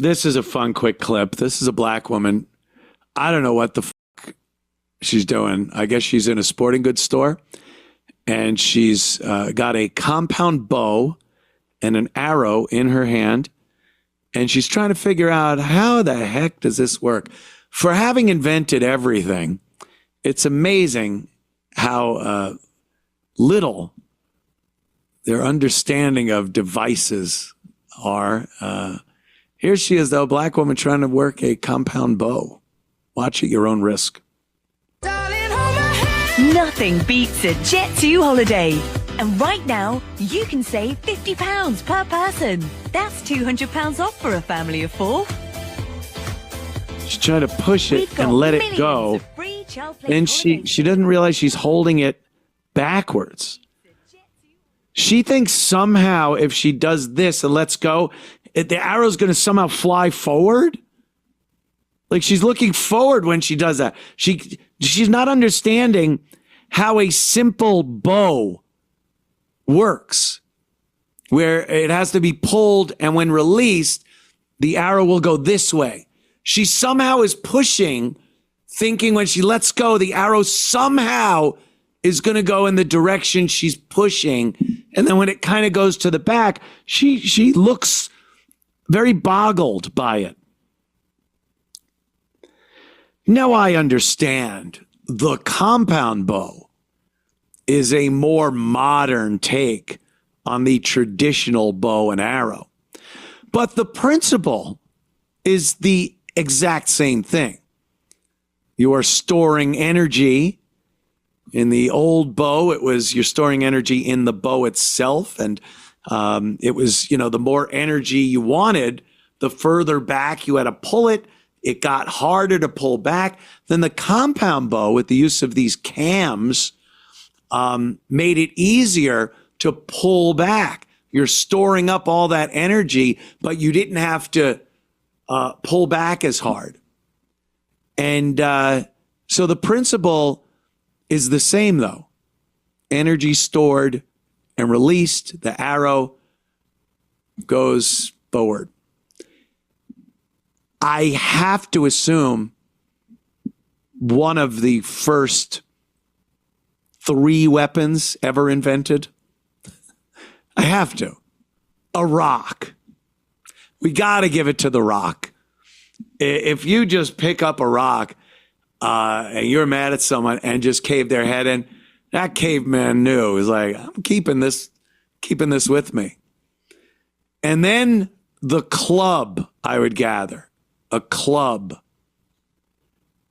This is a fun, quick clip. This is a black woman. I don't know what the fuck she's doing. I guess she's in a sporting goods store, and she's got a compound bow and an arrow in her hand, and she's trying to figure out how the heck does this work? For having invented everything, it's amazing how little their understanding of devices are. Here she is, though, a black woman trying to work a compound bow. Watch at your own risk. Nothing beats a Jet2 holiday. And right now, you can save £50 per person. That's £200 off for a family of 4. She's trying to push it and let it go. And she doesn't realize she's holding it backwards. She thinks somehow if she does this and lets go, the arrow's going to somehow fly forward. Like she's looking forward when she does that. She's not understanding how a simple bow works, where it has to be pulled, and when released, the arrow will go this way. She somehow is pushing, thinking when she lets go, the arrow somehow is going to go in the direction she's pushing. And then when it kind of goes to the back, she looks very boggled by it. Now I understand the compound bow is a more modern take on the traditional bow and arrow. But the principle is the exact same thing. You are storing energy. In the old bow, it was you're storing energy in the bow itself. And it was, the more energy you wanted, the further back you had to pull it. It got harder to pull back. Then the compound bow, with the use of these cams, made it easier to pull back. You're storing up all that energy, but you didn't have to pull back as hard. And so the principle is the same, though. Energy stored and released, the arrow goes forward. I have to assume one of the first 3 weapons ever invented. I have to. A rock. We got to give it to the rock. If you just pick up a rock and you're mad at someone and just cave their head in, that caveman knew. He's like, I'm keeping this with me. And then the club, I would gather. A club.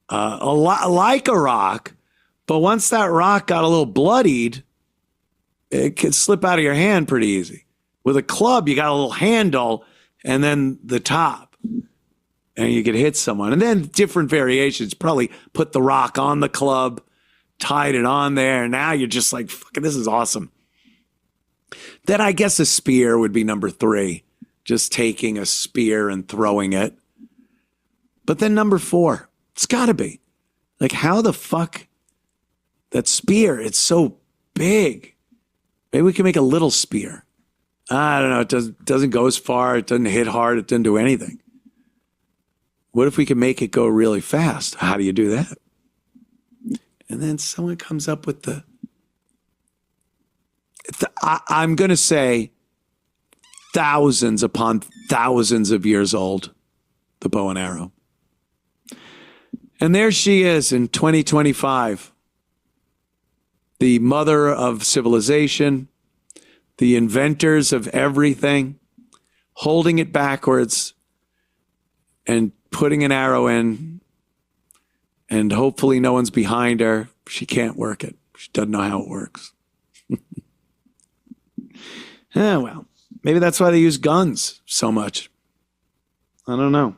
A lot like a rock, but once that rock got a little bloodied, it could slip out of your hand pretty easy. With a club, you got a little handle and then the top, and you could hit someone. And then different variations, probably put the rock on the club, tied it on there, and now you're just like, fucking, this is awesome. Then I guess a spear would be number 3, just taking a spear and throwing it. But then number 4, it's got to be. Like, how the fuck, that spear, it's so big. Maybe we can make a little spear. I don't know. It doesn't go as far. It doesn't hit hard. It doesn't do anything. What if we can make it go really fast? How do you do that? And then someone comes up with I'm going to say thousands upon thousands of years old, the bow and arrow. And there she is in 2025, the mother of civilization, the inventors of everything, holding it backwards and putting an arrow in, and hopefully no one's behind her. She can't work it. She doesn't know how it works. Well, maybe that's why they use guns so much. I don't know.